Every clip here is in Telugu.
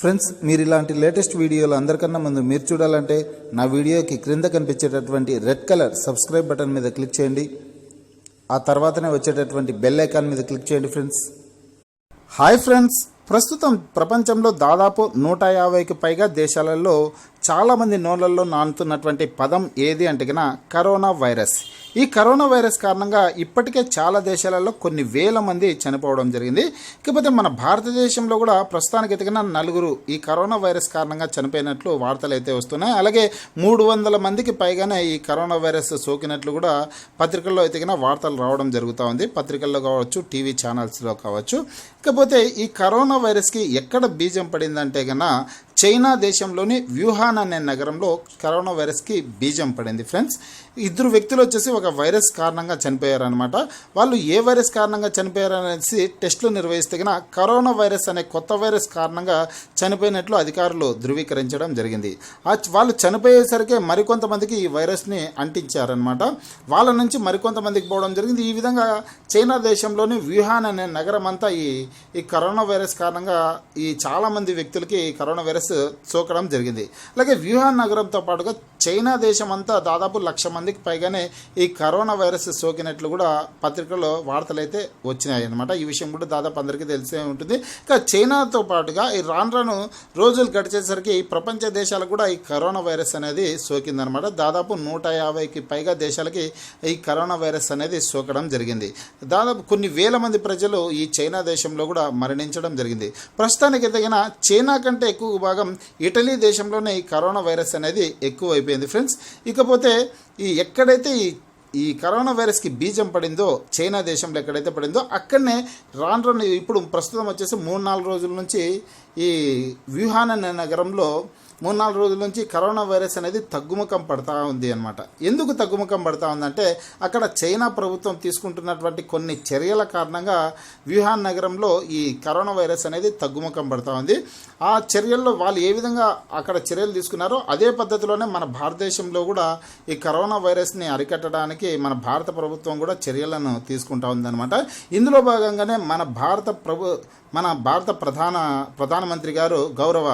ఫ్రెండ్స్, మీరు ఇలాంటి లేటెస్ట్ వీడియోలు అందరికన్నా ముందు మీరు చూడాలంటే నా వీడియోకి క్రింద కనిపించేటటువంటి రెడ్ కలర్ సబ్స్క్రైబ్ బటన్ మీద క్లిక్ చేయండి. ఆ తర్వాతనే వచ్చేటటువంటి బెల్ ఐకాన్ మీద క్లిక్ చేయండి. ఫ్రెండ్స్, హాయ్ ఫ్రెండ్స్, ప్రస్తుతం ప్రపంచంలో దాదాపు 150కి పైగా దేశాలలో చాలామంది నోళ్లలో నానుతున్నటువంటి పదం ఏది అంటే కరోనా వైరస్. ఈ కరోనా వైరస్ కారణంగా ఇప్పటికే చాలా దేశాలలో కొన్ని వేల మంది చనిపోవడం జరిగింది. ఇకపోతే మన భారతదేశంలో కూడా ప్రస్తుతానికి ఎదిగిన 4 ఈ కరోనా వైరస్ కారణంగా చనిపోయినట్లు వార్తలు అయితే వస్తున్నాయి. అలాగే 300 మందికి పైగానే ఈ కరోనా వైరస్ సోకినట్లు కూడా పత్రికల్లో ఎదిగిన వార్తలు రావడం జరుగుతూ ఉంది. పత్రికల్లో కావచ్చు, టీవీ ఛానల్స్లో కావచ్చు. ఇకపోతే ఈ కరోనా వైరస్కి ఎక్కడ బీజం పడిందంటే చైనా దేశంలోని వ్యూహాన్ అనే నగరంలో కరోనా వైరస్కి బీజం పడింది. ఫ్రెండ్స్, 2 వ్యక్తులు వచ్చేసి ఒక వైరస్ కారణంగా చనిపోయారనమాట. వాళ్ళు ఏ వైరస్ కారణంగా చనిపోయారనేసి టెస్టులు నిర్వహిస్తే కరోనా వైరస్ అనే కొత్త వైరస్ కారణంగా చనిపోయినట్లు అధికారులు ధృవీకరించడం జరిగింది. వాళ్ళు చనిపోయేసరికి మరికొంతమందికి ఈ వైరస్ని అంటించారనమాట. వాళ్ళ నుంచి మరికొంతమందికి పోవడం జరిగింది. ఈ విధంగా చైనా దేశంలోని వ్యూహాన్ అనే నగరం అంతా ఈ కరోనా వైరస్ కారణంగా ఈ చాలామంది వ్యక్తులకి కరోనా వైరస్ సోకడం జరిగింది. అలాగే వ్యూహాన్ నగరంతో పాటుగా చైనా దేశం అంతా దాదాపు 1,00,000 మందికి పైగానే ఈ కరోనా వైరస్ సోకినట్లు కూడా పత్రికల్లో వార్తలు అయితే వచ్చినాయి అనమాట. ఈ విషయం కూడా దాదాపు అందరికీ తెలిసే ఉంటుంది. ఇక చైనాతో పాటుగా ఈ రాను రోజులు గడిచేసరికి ఈ ప్రపంచ దేశాలకు కూడా ఈ కరోనా వైరస్ అనేది సోకిందనమాట. దాదాపు 150కి పైగా దేశాలకి ఈ కరోనా వైరస్ అనేది సోకడం జరిగింది. దాదాపు కొన్ని వేల మంది ప్రజలు ఈ చైనా దేశంలో కూడా మరణించడం జరిగింది. ప్రస్తుతానికి ఎదిగిన చైనా కంటే ఎక్కువ భాగం ఇటలీ దేశంలోనే ఈ కరోనా వైరస్ అనేది ఎక్కువ అయిపోయింది. ఫ్రెండ్స్, ఇకపోతే ఎక్కడైతే ఈ కరోనా వైరస్కి బీజం పడిందో చైనా దేశంలో ఎక్కడైతే పడిందో అక్కడనే రాను ఇప్పుడు ప్రస్తుతం వచ్చేసి 3-4 రోజుల నుంచి ఈ వ్యూహాన్ అనే నగరంలో 3-4 రోజుల నుంచి కరోనా వైరస్ అనేది తగ్గుముఖం పడతా ఉంది అనమాట. ఎందుకు తగ్గుముఖం పడతా ఉందంటే అక్కడ చైనా ప్రభుత్వం తీసుకుంటున్నటువంటి కొన్ని చర్యల కారణంగా వ్యూహాన్ నగరంలో ఈ కరోనా వైరస్ అనేది తగ్గుముఖం పడతా ఉంది. ఆ చర్యల్లో వాళ్ళు ఏ విధంగా అక్కడ చర్యలు తీసుకున్నారో అదే పద్ధతిలోనే మన భారతదేశంలో కూడా ఈ కరోనా వైరస్ని అరికట్టడానికి మన భారత ప్రభుత్వం కూడా చర్యలను తీసుకుంటా ఉందన్నమాట. ఇందులో భాగంగానే మన భారత ప్రధానమంత్రి గారు గౌరవ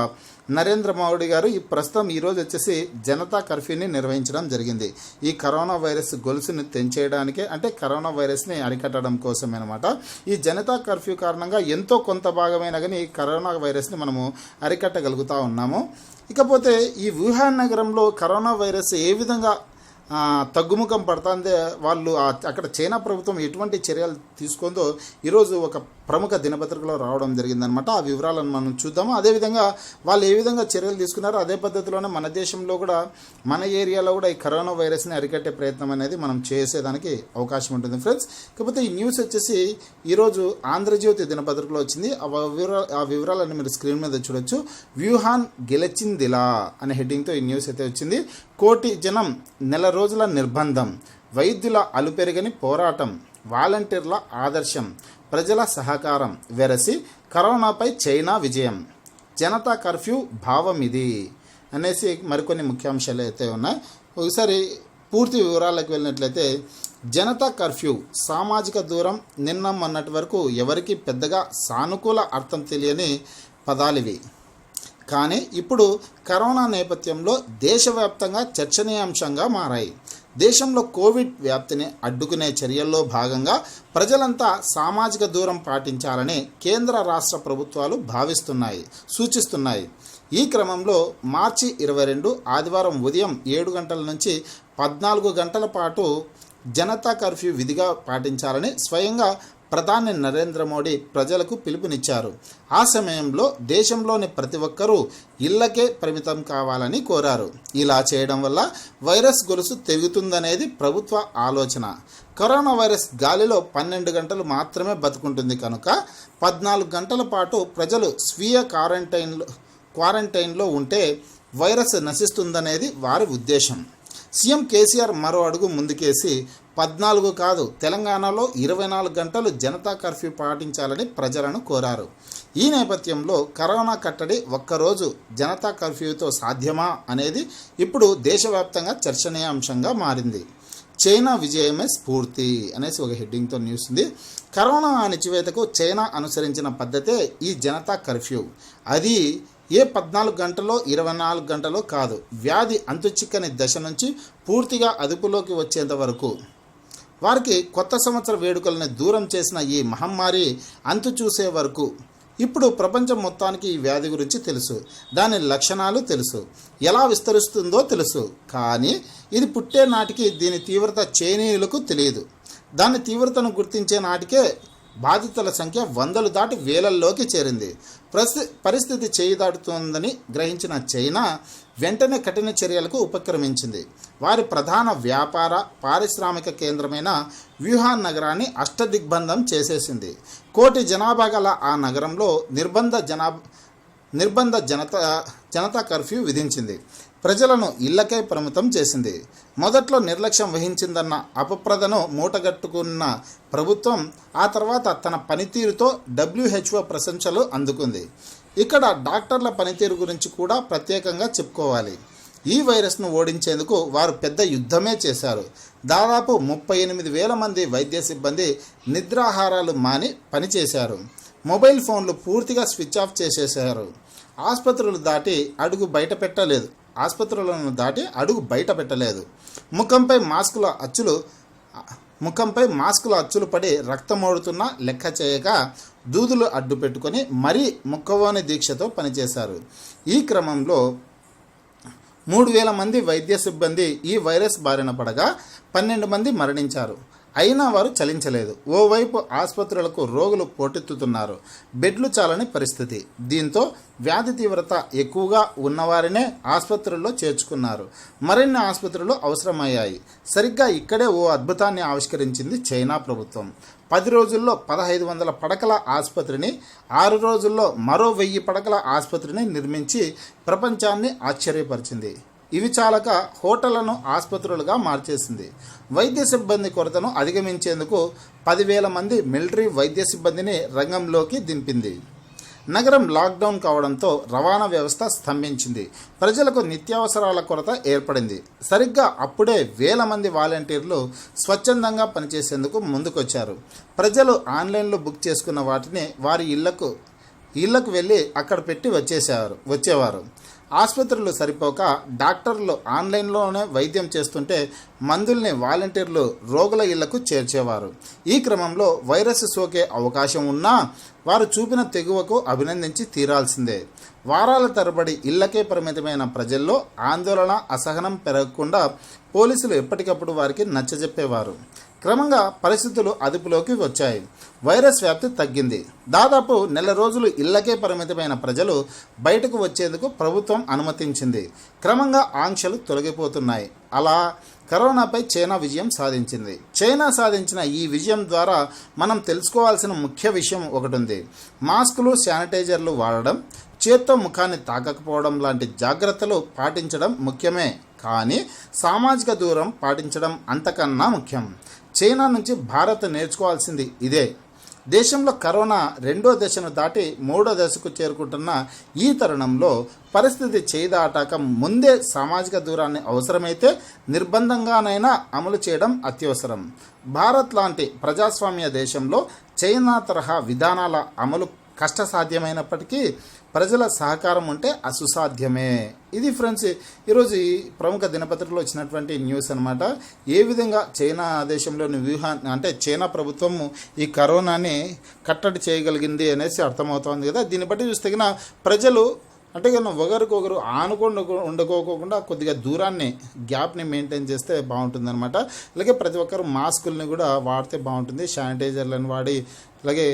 నరేంద్ర మోడీ గారు ప్రస్తుతం ఈరోజు వచ్చేసి జనతా కర్ఫ్యూని నిర్వహించడం జరిగింది. ఈ కరోనా వైరస్ గొలుసుని తెంచేయడానికే, అంటే కరోనా వైరస్ని అరికట్టడం కోసమే అనమాట. ఈ జనతా కర్ఫ్యూ కారణంగా ఎంతో కొంత భాగమైనా కానీ ఈ కరోనా వైరస్ని మనము అరికట్టగలుగుతూ ఉన్నాము. ఇకపోతే ఈ వుహాన్ నగరంలో కరోనా వైరస్ ఏ విధంగా తగ్గుముఖం పడుతుందే వాళ్ళు అక్కడ చైనా ప్రభుత్వం ఎటువంటి చర్యలు తీసుకుందో ఈరోజు ఒక ప్రముఖ దినపత్రికలో రావడం జరిగిందనమాట. ఆ వివరాలను మనం చూద్దాము. అదేవిధంగా వాళ్ళు ఏ విధంగా చర్యలు తీసుకున్నారో అదే పద్ధతిలోనే మన దేశంలో కూడా మన ఏరియాలో కూడా ఈ కరోనా వైరస్ని అరికట్టే ప్రయత్నం అనేది మనం చేసేదానికి అవకాశం ఉంటుంది. ఫ్రెండ్స్, కాకపోతే ఈ న్యూస్ వచ్చేసి ఈరోజు ఆంధ్రజ్యోతి దినపత్రికలో వచ్చింది. ఆ వివరాలన్నీ మీరు స్క్రీన్ మీద చూడొచ్చు. వ్యూహాన్ గెలిచిందిలా అనే హెడ్డింగ్తో ఈ న్యూస్ అయితే వచ్చింది. 1 కోటి జనం, 4 రోజుల నిర్బంధం, వైద్యుల అలుపెరగని పోరాటం, వాలంటీర్ల ఆదర్శం, ప్రజల సహకారం వెరసి కరోనాపై చైనా విజయం, జనతా కర్ఫ్యూ భావం ఇది అనేసి మరికొన్ని ముఖ్యాంశాలు అయితే ఉన్నాయి. ఒకసారి పూర్తి వివరాలకు వెళ్ళినట్లయితే జనతా కర్ఫ్యూ, సామాజిక దూరం నిన్న మొన్నటి వరకు ఎవరికి పెద్దగా సానుకూల అర్థం తెలియని పదాలివి. కానీ ఇప్పుడు కరోనా నేపథ్యంలో దేశవ్యాప్తంగా చర్చనీయాంశంగా మారాయి. దేశంలో కోవిడ్ వ్యాప్తిని అడ్డుకునే చర్యల్లో భాగంగా ప్రజలంతా సామాజిక దూరం పాటించాలని కేంద్ర రాష్ట్ర ప్రభుత్వాలు సూచిస్తున్నాయి. ఈ క్రమంలో మార్చి 22 ఆదివారం ఉదయం 7 గంటల నుంచి 14 గంటల పాటు జనతా కర్ఫ్యూ విధిగా పాటించాలని స్వయంగా ప్రధాని నరేంద్ర మోడీ ప్రజలకు పిలుపునిచ్చారు. ఆ సమయంలో దేశంలోని ప్రతి ఒక్కరూ ఇళ్లకే పరిమితం కావాలని కోరారు. ఇలా చేయడం వల్ల వైరస్ గొలుసు తెగుతుందనేది ప్రభుత్వ ఆలోచన. కరోనా వైరస్ గాలిలో 12 గంటలు మాత్రమే బతుకుంటుంది కనుక 14 గంటల పాటు ప్రజలు స్వీయ క్వారంటైన్లో ఉంటే వైరస్ నశిస్తుందనేది వారి ఉద్దేశం. సీఎం కేసీఆర్ మరో అడుగు ముందుకేసి 14 కాదు, తెలంగాణలో 24 గంటలు జనతా కర్ఫ్యూ పాటించాలని ప్రజలను కోరారు. ఈ నేపథ్యంలో కరోనా కట్టడి ఒక్కరోజు జనతా కర్ఫ్యూతో సాధ్యమా అనేది ఇప్పుడు దేశవ్యాప్తంగా చర్చనీయాంశంగా మారింది. చైనా విజయమే స్ఫూర్తి అనేసి ఒక హెడ్డింగ్తో న్యూస్ ఉంది. కరోనా అణిచివేతకు చైనా అనుసరించిన పద్ధతే ఈ జనతా కర్ఫ్యూ. అది ఏ 14 గంటలో 24 గంటలో కాదు, వ్యాధి అంతుచిక్కని దశ నుంచి పూర్తిగా అదుపులోకి వచ్చేంత వరకు వారికి కొత్త సంవత్సర వేడుకలను దూరం చేసిన ఈ మహమ్మారి అంతు చూసే వరకు ఇప్పుడు ప్రపంచం మొత్తానికి ఈ వ్యాధి గురించి తెలుసు, దాని లక్షణాలు తెలుసు, ఎలా విస్తరిస్తుందో తెలుసు. కానీ ఇది పుట్టే నాటికి దీని తీవ్రత చైనీయులకు తెలియదు. దాని తీవ్రతను గుర్తించే నాటికే బాధితుల సంఖ్య వందలు దాటి వేలల్లోకి చేరింది. పరిస్థితి చేయి దాటుతోందని గ్రహించిన చైనా వెంటనే కఠిన చర్యలకు ఉపక్రమించింది. వారి ప్రధాన వ్యాపార పారిశ్రామిక కేంద్రమైన వ్యూహాన్ నగరాన్ని అష్టదిగ్బంధం చేసేసింది. 1 కోటి జనాభా గల ఆ నగరంలో నిర్బంధ జనతా కర్ఫ్యూ విధించింది. ప్రజలను ఇళ్లకే పరిమితం చేసింది. మొదట్లో నిర్లక్ష్యం వహించిందన్న అపప్రదను మూటగట్టుకున్న ప్రభుత్వం ఆ తర్వాత తన పనితీరుతో WHO ప్రశంసలు అందుకుంది. ఇక్కడ డాక్టర్ల పనితీరు గురించి కూడా ప్రత్యేకంగా చెప్పుకోవాలి. ఈ వైరస్ను ఓడించేందుకు వారు పెద్ద యుద్ధమే చేశారు. దాదాపు 38,000 మంది వైద్య సిబ్బంది నిద్రాహారాలు మాని పనిచేశారు. మొబైల్ ఫోన్లు పూర్తిగా స్విచ్ ఆఫ్ చేసేశారు. ఆసుపత్రులను దాటి అడుగు బయట పెట్టలేదు. ముఖంపై మాస్కుల అచ్చులు పడి రక్తమోడుతున్నా లెక్క చేయక దూదులు అడ్డు పెట్టుకొని మరీ ముక్కవోని దీక్షతో పనిచేశారు. ఈ క్రమంలో 3,000 మంది వైద్య సిబ్బంది ఈ వైరస్ బారిన పడగా 12 మంది మరణించారు. అయినా వారు చలించలేదు. ఓవైపు ఆసుపత్రులకు రోగులు పోటెత్తుతున్నారు. బెడ్లు చాలని పరిస్థితి. దీంతో వ్యాధి తీవ్రత ఎక్కువగా ఉన్నవారినే ఆసుపత్రుల్లో చేర్చుకున్నారు. మరిన్ని ఆసుపత్రులు అవసరమయ్యాయి. సరిగ్గా ఇక్కడే ఓ అద్భుతాన్ని ఆవిష్కరించింది చైనా ప్రభుత్వం. 10 రోజుల్లో 1,500 పడకల ఆసుపత్రిని, 6 రోజుల్లో మరో 1000 పడకల ఆసుపత్రిని నిర్మించి ప్రపంచాన్ని ఆశ్చర్యపరిచింది. ఇవి చాలక హోటళ్లను ఆసుపత్రులుగా మార్చేసింది. వైద్య సిబ్బంది కొరతను అధిగమించేందుకు 10,000 మంది మిలిటరీ వైద్య సిబ్బందిని రంగంలోకి దింపింది. నగరం లాక్డౌన్ కావడంతో రవాణా వ్యవస్థ స్తంభించింది. ప్రజలకు నిత్యావసరాల కొరత ఏర్పడింది. సరిగ్గా అప్పుడే 1000 మంది వాలంటీర్లు స్వచ్ఛందంగా పనిచేసేందుకు ముందుకొచ్చారు. ప్రజలు ఆన్లైన్లో బుక్ చేసుకున్న వాటిని వారి ఇళ్లకు వెళ్ళి అక్కడ పెట్టి వచ్చేవారు. ఆసుపత్రులు సరిపోక డాక్టర్లు ఆన్లైన్లోనే వైద్యం చేస్తుంటే మందుల్ని వాలంటీర్లు రోగుల ఇళ్లకు చేర్చేవారు. ఈ క్రమంలో వైరస్ సోకే అవకాశం ఉన్నా వారు చూపిన తెగువకు అభినందించి తీరాల్సిందే. వారాల తరబడి ఇళ్లకే పరిమితమైన ప్రజల్లో ఆందోళన, అసహనం పెరగకుండా పోలీసులు ఎప్పటికప్పుడు వారికి నచ్చజెప్పేవారు. క్రమంగా పరిస్థితులు అదుపులోకి వచ్చాయి. వైరస్ వ్యాప్తి తగ్గింది. దాదాపు 1 నెల రోజులు ఇళ్లకే పరిమితమైన ప్రజలు బయటకు వచ్చేందుకు ప్రభుత్వం అనుమతించింది. క్రమంగా ఆంక్షలు తొలగిపోతున్నాయి. అలా కరోనాపై చైనా విజయం సాధించింది. చైనా సాధించిన ఈ విజయం ద్వారా మనం తెలుసుకోవాల్సిన ముఖ్య విషయం ఒకటి ఉంది. మాస్కులు, శానిటైజర్లు వాడడం, చేత్తో ముఖాన్ని తాకకపోవడం లాంటి జాగ్రత్తలు పాటించడం ముఖ్యమే. కానీ సామాజిక దూరం పాటించడం అంతకన్నా ముఖ్యం. చైనా నుంచి భారత్ నేర్చుకోవాల్సింది ఇదే. దేశంలో కరోనా 2వ దశను దాటి 3వ దశకు చేరుకుంటున్న ఈ తరుణంలో పరిస్థితి చేయి దాటాక ముందే సామాజిక దూరాన్ని అవసరమైతే నిర్బంధంగానైనా అమలు చేయడం అత్యవసరం. భారత్ లాంటి ప్రజాస్వామ్య దేశంలో చైనా తరహా విధానాల అమలు కష్టసాధ్యమైనప్పటికీ ప్రజల సహకారం ఉంటే అసుసాధ్యమే. ఇది ఫ్రెండ్స్ ఈరోజు ఈ ప్రముఖ దినపత్రికలో వచ్చినటువంటి న్యూస్ అనమాట. ఏ విధంగా చైనా దేశంలోని చైనా ప్రభుత్వం ఈ కరోనాని కట్టడి చేయగలిగింది అనేసి అర్థమవుతోంది కదా. దీన్ని బట్టి చూస్తే ప్రజలు ఒకరికొకరు ఆనుకొని ఉండకోకుండా కొద్దిగా దూరాన్ని, గ్యాప్ని మెయింటైన్ చేస్తే బాగుంటుందన్నమాట. అలాగే ప్రతి ఒక్కరు మాస్కుల్ని కూడా వాడితే బాగుంటుంది. శానిటైజర్లను వాడి, అలాగే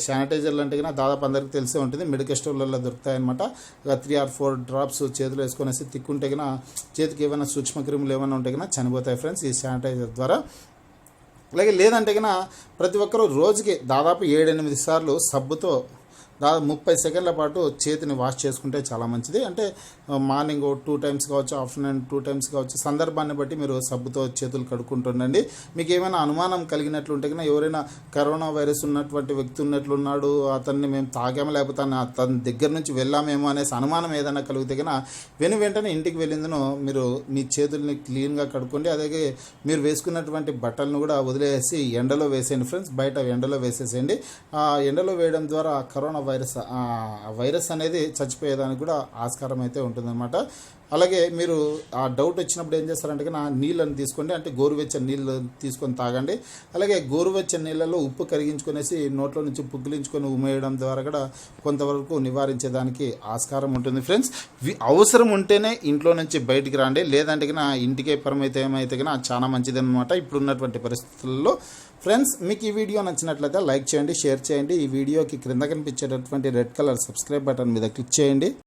శానిటైజర్లు అంటే దాదాపు అందరికీ తెలిసే ఉంటుంది, మెడికల్ స్టోర్లలో దొరుకుతాయన్నమాట. 3 or 4 డ్రాప్స్ చేతిలో వేసుకొనేసి తిక్కుంటే చేతికి ఏమైనా సూక్ష్మక్రిములు ఏమైనా ఉంటే చనిపోతాయి ఫ్రెండ్స్ ఈ శానిటైజర్ ద్వారా. అలాగే లేదంటే ప్రతి ఒక్కరూ రోజుకి దాదాపు 7-8 సార్లు సబ్బుతో దాదాపు 30 సెకండ్ల పాటు చేతిని వాష్ చేసుకుంటే చాలా మంచిది. మార్నింగ్ 2 times కావచ్చు, ఆఫ్టర్నూన్ 2 times కావచ్చు. సందర్భాన్ని బట్టి మీరు సబ్బుతో చేతులు కడుక్కుంటుండండి. మీకు ఏమైనా అనుమానం కలిగినట్లుంటే ఎవరైనా కరోనా వైరస్ ఉన్నటువంటి వ్యక్తి ఉన్నట్లున్నాడు, అతన్ని మేము తాగాము లేకపోతే అతని దగ్గర నుంచి వెళ్ళామేమో అనేసి అనుమానం ఏదైనా కలిగితే వెంటనే ఇంటికి వెళ్ళిందనో మీరు మీ చేతుల్ని క్లీన్గా కడుక్కోండి. అలాగే మీరు వేసుకున్నటువంటి బట్టలను కూడా వదిలేసి ఎండలో వేసేయండి ఫ్రెండ్స్. బయట ఎండలో వేసేసేయండి. ఆ ఎండలో వేయడం ద్వారా కరోనా వైరస్ అనేది చచ్చిపోయేదానికి కూడా ఆస్కారం అయితే ఉంటుందన్నమాట. అలాగే మీరు ఆ డౌట్ వచ్చినప్పుడు ఏం చేస్తారంటే నా నీళ్ళని తీసుకోండి, అంటే గోరువెచ్చని నీళ్ళు తీసుకొని తాగండి. అలాగే గోరువెచ్చని నీళ్ళలో ఉప్పు కరిగించుకొనేసి నోట్లో నుంచి పుక్కిలించుకొని ఉమ్మేయడం ద్వారా కూడా కొంతవరకు నివారించేదానికి ఆస్కారం ఉంటుంది ఫ్రెండ్స్. అవసరం ఉంటేనే ఇంట్లో నుంచి బయటికి రండి, లేదంటే కన్నా ఇంటికే పరిమితం ఏమైతే కన్నా చాలా మంచిది అనమాట ఇప్పుడున్నటువంటి పరిస్థితుల్లో. ఫ్రెండ్స్, మీకు ఈ వీడియో నచ్చినట్లయితే లైక్ చేయండి, షేర్ చేయండి. ఈ వీడియోకి క్రింద కనిపించేటటువంటి రెడ్ కలర్ సబ్స్క్రైబ్ బటన్ మీద క్లిక్ చేయండి.